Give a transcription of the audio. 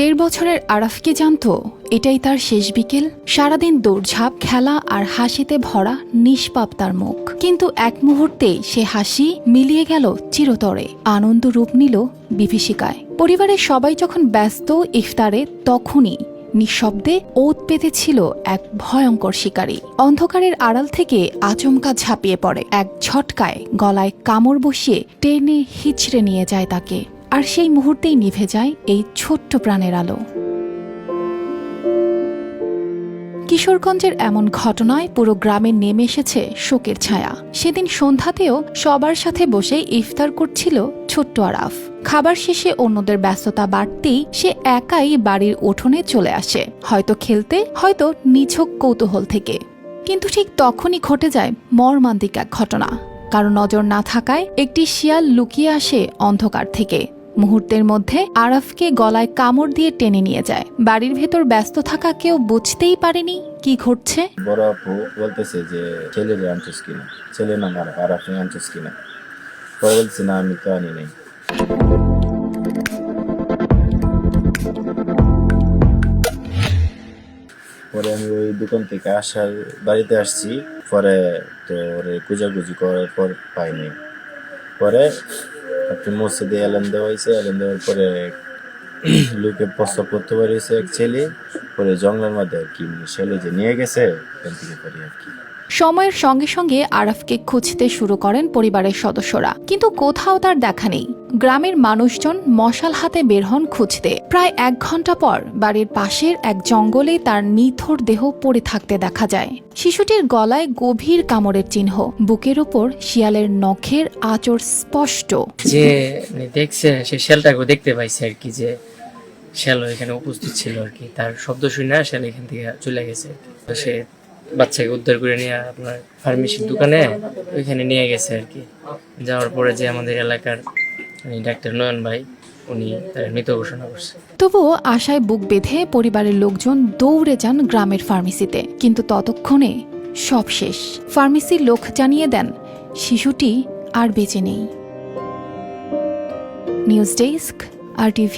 1.5 বছরের আরাফ কি জানতো এটাই তার শেষ বিকেল? সারাদিন দৌড়ঝাঁপ, খেলা আর হাসিতে ভরা নিষ্পাপ তার মুখ। কিন্তু এক মুহূর্তেই সে হাসি মিলিয়ে গেল চিরতরে, আনন্দ রূপ নিল বিভীষিকায়। পরিবারের সবাই যখন ব্যস্ত ইফতারে, তখনই নিঃশব্দে ওত পেতেছিল এক ভয়ঙ্কর শিকারী। অন্ধকারের আড়াল থেকে আচমকা ঝাঁপিয়ে পড়ে, এক ঝটকায় গলায় কামড় বসিয়ে টেনে হিচড়ে নিয়ে যায় তাকে। আর সেই মুহূর্তেই নিভে যায় এই ছোট্ট প্রাণের আলো। কিশোরগঞ্জের এমন ঘটনায় পুরো গ্রামে নেমে এসেছে শোকের ছায়া। সেদিন সন্ধ্যাতেও সবার সাথে বসে ইফতার করছিল ছোট্ট আরাফ। খাবার শেষে অন্যদের ব্যস্ততা বাড়তেই সে একাই বাড়ির উঠোনে চলে আসে, হয়তো খেলতে, হয়তো নিছক কৌতূহল থেকে। কিন্তু ঠিক তখনই ঘটে যায় মর্মান্তিক এক ঘটনা। কারো নজর না থাকায় একটি শিয়াল লুকিয়ে আসে অন্ধকার থেকে। মুহূর্তের মধ্যে আরাফকে গলায় কামড় দিয়ে টেনে নিয়ে যায়। বাড়ির ভেতর ব্যস্ত থাকা কেউ বুঝতেই পারেনি কি ঘটছে। বড় আপু বলতেছে যে ছেলেরে আনছিস কিনা, ছেলে না আরাফে আনছিস কিনা। পরে বলছে না, আমি তো আনি নাই। পরে আমি ওই দোকান থেকে বাড়িতে আসছি। পরে তো ওরে খুঁজাখুঁজি করার পর পাইনি। পরে আপনি মসজিদে এলান দেওয়া হয়েছে, এলান দেওয়ার পরে লোকে প্রস্তাব করতে পারিয়েছে এক ছেলে। পরে জঙ্গলের মধ্যে আর কি ছেলে যে নিয়ে গেছে ওখান থেকে পারি আর কি। সময়ের সঙ্গে সঙ্গে আরাফকে খুঁজতে শুরু করেন পরিবারের সদস্যরা, কিন্তু কোথাও তার দেখা নেই। গ্রামের মানুষজন মশাল হাতে বের হন খুঁজতে। প্রায় 1 ঘন্টা পর বাড়ির পাশের এক জঙ্গলে তার নিথর দেহ পড়ে থাকতে দেখা যায়। শিশুটির গলায় গভীর কামড়ের চিহ্ন, বুকের ওপর শিয়ালের নখের আঁচড় স্পষ্ট। যে দেখছে সে শিয়ালটাকে দেখতে পাইছে আর কি, যে শিয়াল এখানে উপস্থিত ছিল আর কি। তার শব্দ শুনে শিয়াল এখান থেকে চলে গেছে। সে বাচ্চাকে উদ্ধার করে নিয়ে আপনার ফার্মেসির দোকানে ওইখানে নিয়ে গেছে আর কি। যাওয়ার পরে যে আমাদের এলাকার ডাক্তার নয়ন ভাই, উনি তার মৃত ঘোষণা করছে। তবুও আশায় বুক বেঁধে পরিবারের লোকজন দৌড়ে যান গ্রামের ফার্মেসিতে, কিন্তু ততক্ষণে সব শেষ। ফার্মেসির লোক জানিয়ে দেন শিশুটি আর বেঁচে নেই। News desk, RTV।